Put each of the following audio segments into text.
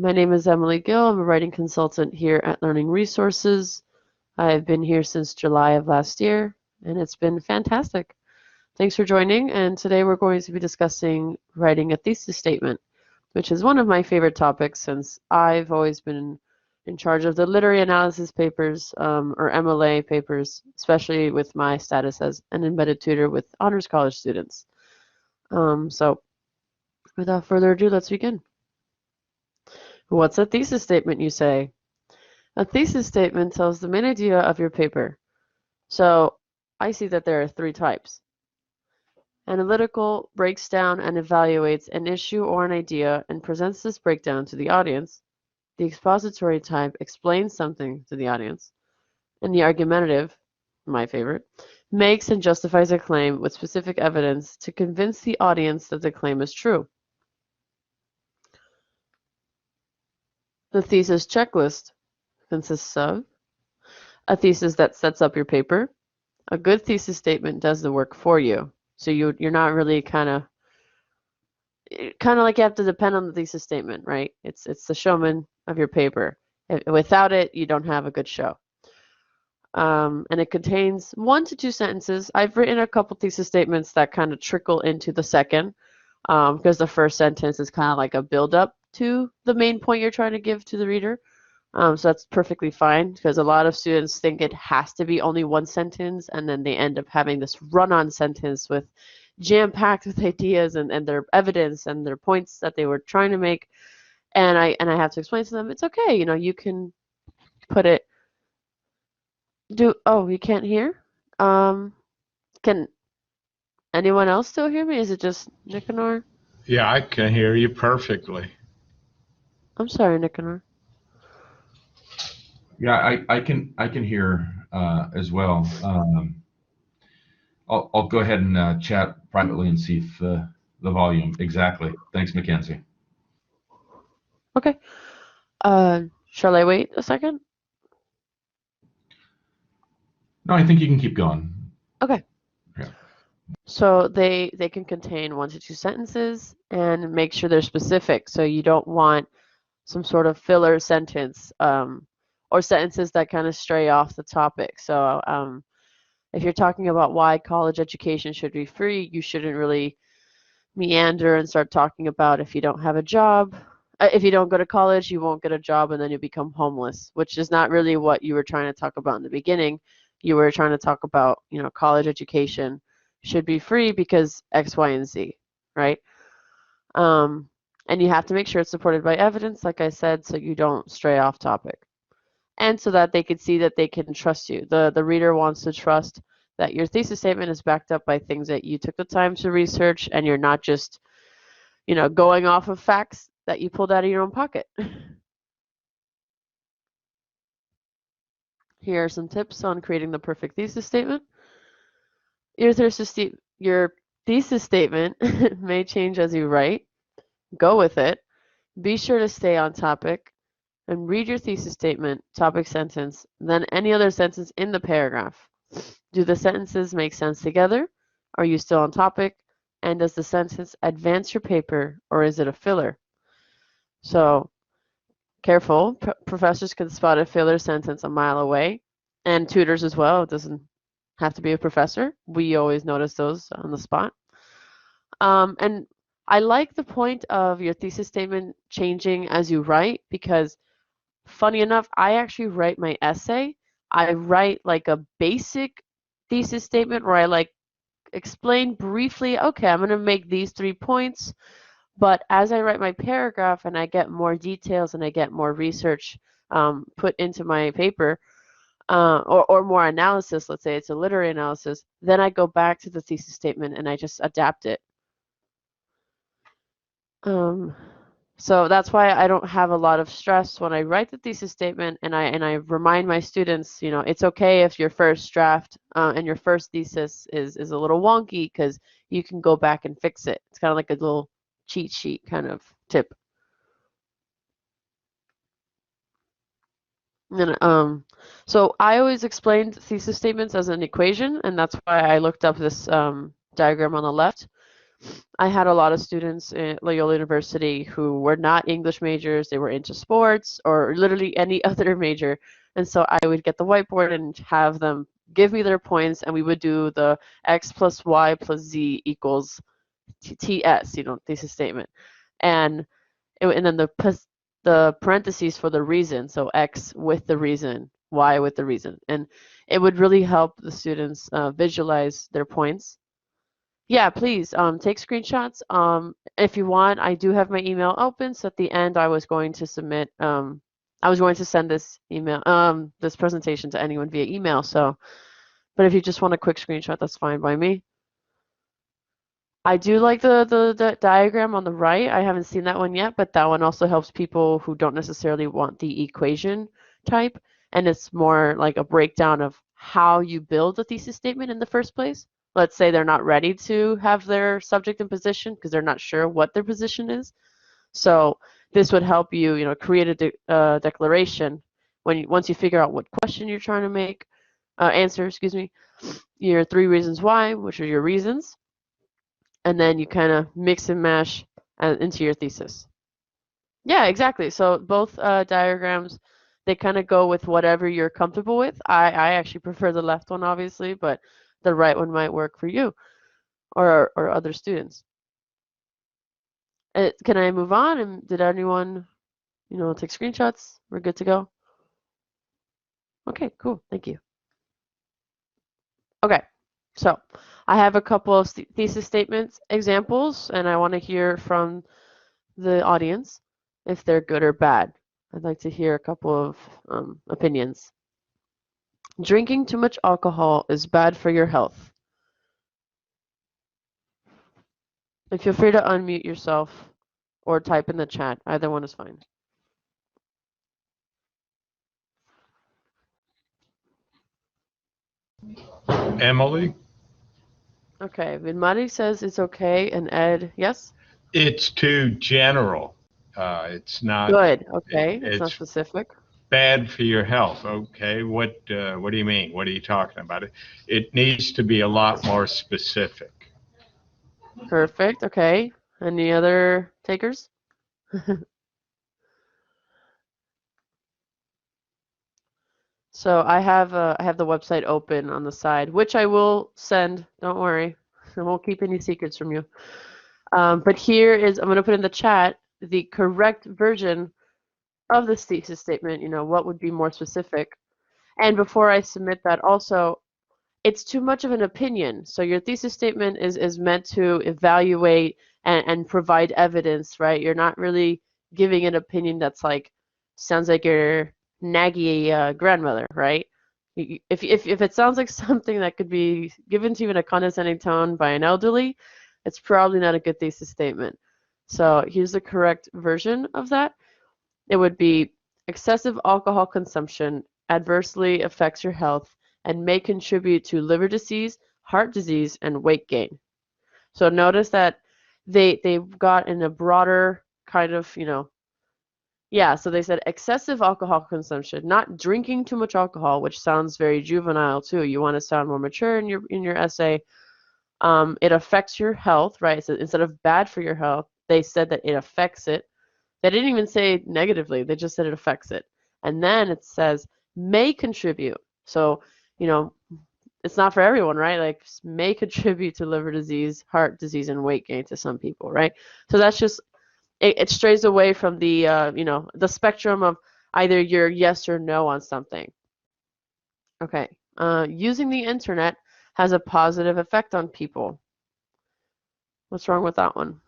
My name is Emily Gill. I'm a writing consultant here at Learning Resources. I've been here since July of last year, and it's been fantastic. Thanks for joining, and today we're going to be discussing writing a thesis statement, which is one of my favorite topics since I've always been in charge of the literary analysis papers, or MLA papers, especially with my status as an embedded tutor with honors college students. So without further ado, let's begin. What's a thesis statement, you say? A thesis statement tells the main idea of your paper. So I see that there are three types. Analytical breaks down and evaluates an issue or an idea and presents this breakdown to the audience. The expository type explains something to the audience. And the argumentative, my favorite, makes and justifies a claim with specific evidence to convince the audience that the claim is true. The thesis checklist consists of a thesis that sets up your paper. A good thesis statement does the work for you. So you're not really kind of like you have to depend on the thesis statement, right? It's the showman of your paper. Without it, you don't have a good show. And it contains 1 to 2 sentences. I've written a couple thesis statements that kind of trickle into the second, because the first sentence is kind of like a build-up to the main point you're trying to give to the reader. So that's perfectly fine, because a lot of students think it has to be only 1 sentence, and then they end up having this run-on sentence with jam-packed with ideas and their evidence and their points that they were trying to make. And I have to explain to them, it's okay, you can put it. Oh, you can't hear? Can anyone else still hear me? Is it just Nicanor? Yeah, I can hear you perfectly. I'm sorry, Nicanor. Yeah, I can hear as well. I'll go ahead and chat privately and see if the volume exactly. Thanks, Mackenzie. Okay. Shall I wait a second? No, I think you can keep going. Okay. Yeah. So they can contain 1 to 2 sentences and make sure they're specific. So you don't want some sort of filler sentence, or sentences that kind of stray off the topic. So if you're talking about why college education should be free, you shouldn't really meander and start talking about if you don't have a job. If you don't go to college, you won't get a job and then you become homeless, which is not really what you were trying to talk about in the beginning. You were trying to talk about, college education should be free because X, Y, and Z, right? And you have to make sure it's supported by evidence, like I said, so you don't stray off topic. And so that they can see that they can trust you. The reader wants to trust that your thesis statement is backed up by things that you took the time to research and you're not just, going off of facts that you pulled out of your own pocket. Here are some tips on creating the perfect thesis statement. Your thesis statement may change as you write. Go with it. Be sure to stay on topic and read your thesis statement, topic sentence, then any other sentence in the paragraph. Do the sentences make sense together? Are you still on topic? And does the sentence advance your paper or is it a filler? So careful, professors can spot a filler sentence a mile away, and tutors as well. It doesn't have to be a professor. We always notice those on the spot. And I like the point of your thesis statement changing as you write because, funny enough, I actually write my essay. I write like a basic thesis statement where I explain briefly, okay, I'm going to make these 3 points. But as I write my paragraph and I get more details and I get more research put into my paper, or more analysis, let's say it's a literary analysis, then I go back to the thesis statement and I just adapt it. So that's why I don't have a lot of stress when I write the thesis statement, and I remind my students, it's okay if your first draft and your first thesis is a little wonky because you can go back and fix it. It's kind of like a little cheat sheet kind of tip. And so I always explained thesis statements as an equation, and that's why I looked up this diagram on the left. I had a lot of students at Loyola University who were not English majors. They were into sports or literally any other major. And so I would get the whiteboard and have them give me their points, and we would do the x plus y plus z equals TS, thesis statement. And and then the parentheses for the reason, so x with the reason, y with the reason. And it would really help the students visualize their points. Yeah, please take screenshots. If you want, I do have my email open. So at the end, I was going to I was going to send this this presentation to anyone via email. So, but if you just want a quick screenshot, that's fine by me. I do like the diagram on the right. I haven't seen that one yet, but that one also helps people who don't necessarily want the equation type. And it's more like a breakdown of how you build a thesis statement in the first place. Let's say they're not ready to have their subject and position because they're not sure what their position is. So this would help you, create a declaration once you figure out what question you're trying to answer, excuse me, your 3 reasons why, which are your reasons, and then you kind of mix and mash into your thesis. Yeah, exactly. So both diagrams, they kind of go with whatever you're comfortable with. I actually prefer the left one, obviously, but the right one might work for you or other students. Can I move on? And did anyone, take screenshots? We're good to go? Okay, cool. Thank you. Okay, so I have a couple of thesis statements examples, and I want to hear from the audience if they're good or bad. I'd like to hear a couple of opinions. Drinking too much alcohol is bad for your health. And feel free to unmute yourself or type in the chat. Either one is fine. Emily? Okay, Vinmari says it's okay, and Ed, yes? It's too general. It's not, Good, okay, it's not it's specific. bad for your health. Okay, what do you mean? What are you talking about? It needs to be a lot more specific. Perfect, okay. Any other takers? So I have the website open on the side, which I will send. Don't worry, I won't keep any secrets from you. But here is, I'm going to put in the chat the correct version of this thesis statement. What would be more specific? And before I submit that, also, it's too much of an opinion. So your thesis statement is meant to evaluate and provide evidence, right? You're not really giving an opinion that's like, sounds like your naggy grandmother, right? If it sounds like something that could be given to you in a condescending tone by an elderly, it's probably not a good thesis statement. So here's the correct version of that. It would be excessive alcohol consumption adversely affects your health and may contribute to liver disease, heart disease, and weight gain. So notice that they've got in a broader kind of, yeah, so they said excessive alcohol consumption, not drinking too much alcohol, which sounds very juvenile too. You want to sound more mature in your essay. It affects your health, right? So instead of bad for your health, they said that it affects it. They didn't even say negatively, they just said it affects it. And then it says may contribute. So, it's not for everyone, right? Like may contribute to liver disease, heart disease, and weight gain to some people, right? So that's just it strays away from the the spectrum of either you're yes or no on something. Okay. Using the internet has a positive effect on people. What's wrong with that one?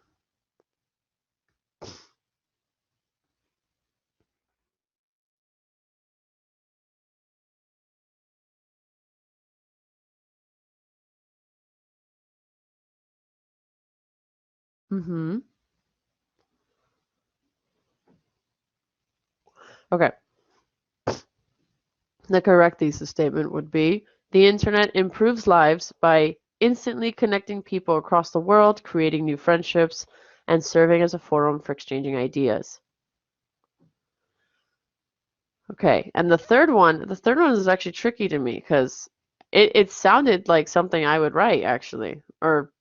Mm-hmm. Okay. The correct thesis statement would be the internet improves lives by instantly connecting people across the world, creating new friendships, and serving as a forum for exchanging ideas. Okay, and the third one is actually tricky to me because it sounded like something I would write actually, or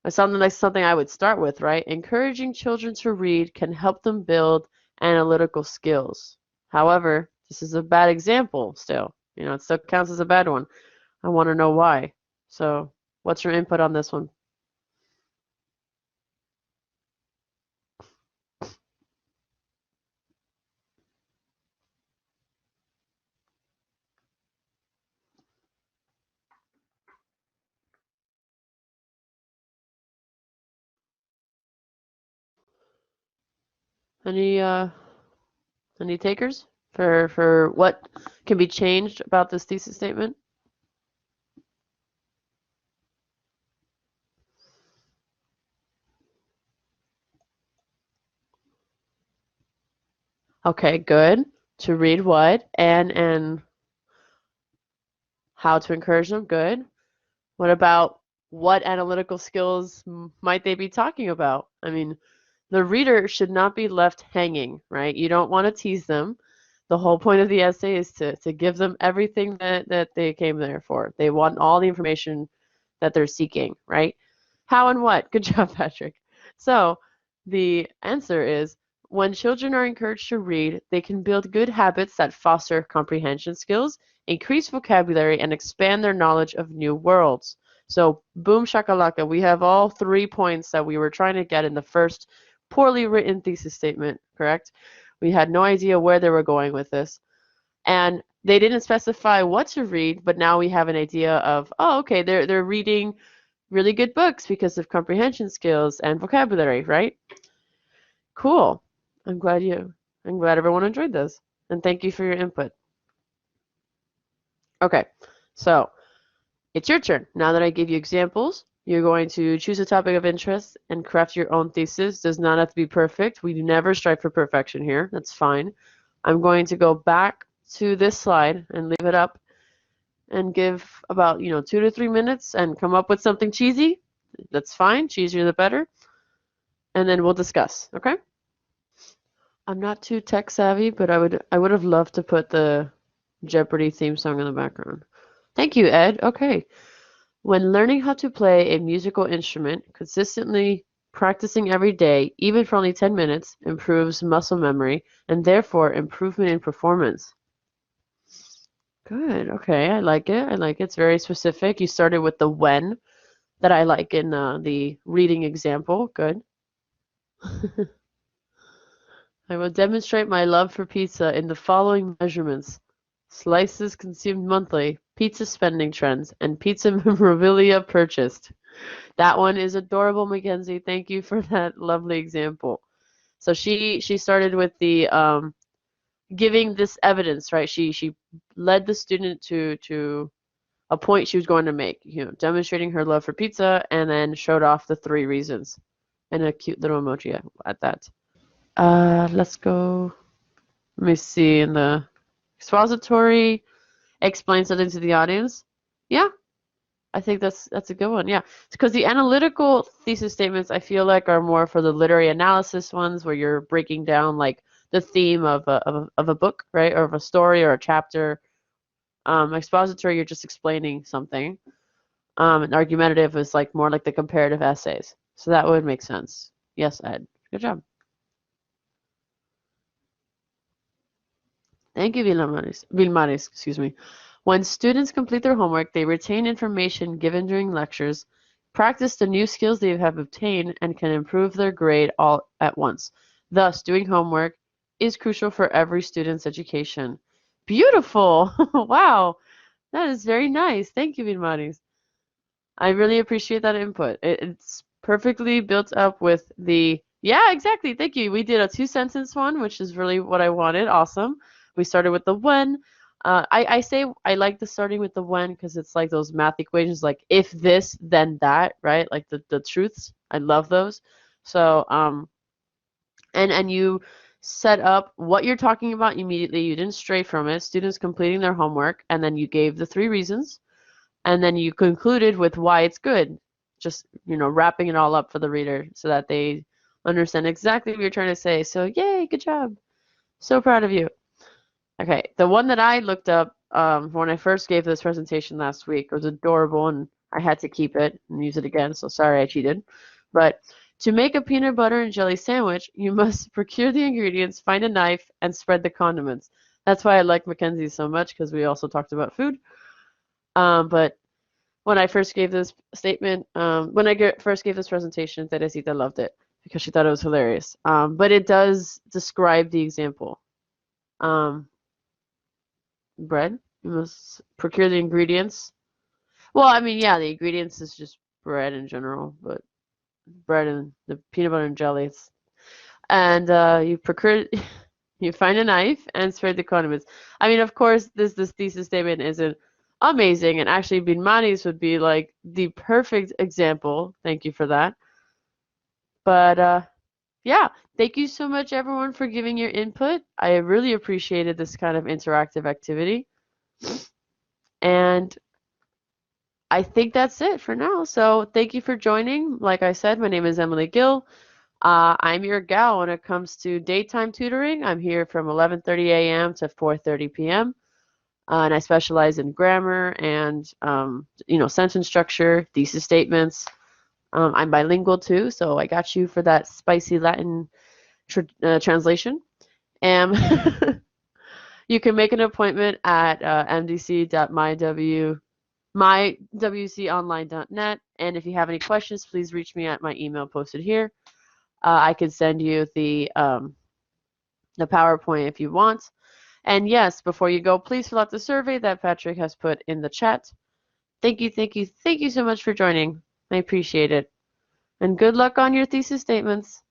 It's something I would start with, right? Encouraging children to read can help them build analytical skills. However, this is a bad example still. It still counts as a bad one. I want to know why. So, what's your input on this one? Any takers for what can be changed about this thesis statement? Okay, good. To read what and how to encourage them? Good. What about what analytical skills might they be talking about? I mean, the reader should not be left hanging, right? You don't want to tease them. The whole point of the essay is to give them everything that they came there for. They want all the information that they're seeking, right? How and what? Good job, Patrick. So the answer is when children are encouraged to read, they can build good habits that foster comprehension skills, increase vocabulary, and expand their knowledge of new worlds. So boom shakalaka, we have all 3 points that we were trying to get in the first poorly written thesis statement, correct? We had no idea where they were going with this. And they didn't specify what to read, but now we have an idea of, oh, okay, they're reading really good books because of comprehension skills and vocabulary, right? Cool. I'm glad everyone enjoyed this. And thank you for your input. Okay, so it's your turn. Now that I gave you examples, you're going to choose a topic of interest and craft your own thesis. Does not have to be perfect. We never strive for perfection here. That's fine. I'm going to go back to this slide and leave it up and give about 2 to 3 minutes and come up with something cheesy. That's fine. Cheesier the better. And then we'll discuss. Okay? I'm not too tech savvy, but I would have loved to put the Jeopardy theme song in the background. Thank you, Ed. Okay. When learning how to play a musical instrument, consistently practicing every day, even for only 10 minutes, improves muscle memory and therefore improvement in performance. Good. Okay, I like it. I like it. It's very specific. You started with the when that I like in the reading example. Good. I will demonstrate my love for pizza in the following measurements: slices consumed monthly, pizza spending trends, and pizza memorabilia purchased. That one is adorable, Mackenzie. Thank you for that lovely example. So she started with the giving this evidence, right? She led the student to a point she was going to make, demonstrating her love for pizza, and then showed off the 3 reasons and a cute little emoji at that. Let's go. Let me see in the expository. Explain something to the audience. Yeah, I think that's a good one. Yeah, because the analytical thesis statements I feel like are more for the literary analysis ones where you're breaking down like the theme of a book, right, or of a story or a chapter. Expository, you're just explaining something. And argumentative is like more like the comparative essays. So that would make sense. Yes, Ed. Good job. Thank you, Vilmaris, excuse me. When students complete their homework, they retain information given during lectures, practice the new skills they have obtained, and can improve their grade all at once. Thus, doing homework is crucial for every student's education. Beautiful! Wow, that is very nice. Thank you, Vilmaris. I really appreciate that input. It's perfectly built up with the, yeah, exactly. Thank you. We did a 2-sentence one, which is really what I wanted. Awesome. We started with the when. I say I like the starting with the when because it's like those math equations, like if this, then that, right? Like the truths. I love those. So, and you set up what you're talking about immediately. You didn't stray from it. Students completing their homework, and then you gave the 3 reasons. And then you concluded with why it's good, just wrapping it all up for the reader so that they understand exactly what you're trying to say. So yay, good job. So proud of you. Okay, the one that I looked up when I first gave this presentation last week was adorable, and I had to keep it and use it again, so sorry I cheated. But to make a peanut butter and jelly sandwich, you must procure the ingredients, find a knife, and spread the condiments. That's why I like Mackenzie so much, because we also talked about food. But when I first gave this statement, when I first gave this presentation, Teresita loved it because she thought it was hilarious. But it does describe the example. Bread, you must procure the ingredients. Well, I mean, yeah, the ingredients is just bread in general, but bread and the peanut butter and jelly. And you procure, you find a knife and spread the condiments. I mean, of course, this thesis statement isn't amazing, and actually, Binmani's would be like the perfect example. Thank you for that. But yeah, thank you so much, everyone, for giving your input. I really appreciated this kind of interactive activity. And I think that's it for now. So thank you for joining. Like I said, my name is Emily Gill. I'm your gal when it comes to daytime tutoring. I'm here from 11:30 a.m. to 4:30 p.m. And I specialize in grammar and sentence structure, thesis statements. I'm bilingual too, so I got you for that spicy Latin translation. You can make an appointment at mywconline.net. And if you have any questions, please reach me at my email posted here. I could send you the PowerPoint if you want. And yes, before you go, please fill out the survey that Patrick has put in the chat. Thank you, thank you, thank you so much for joining. I appreciate it. And good luck on your thesis statements.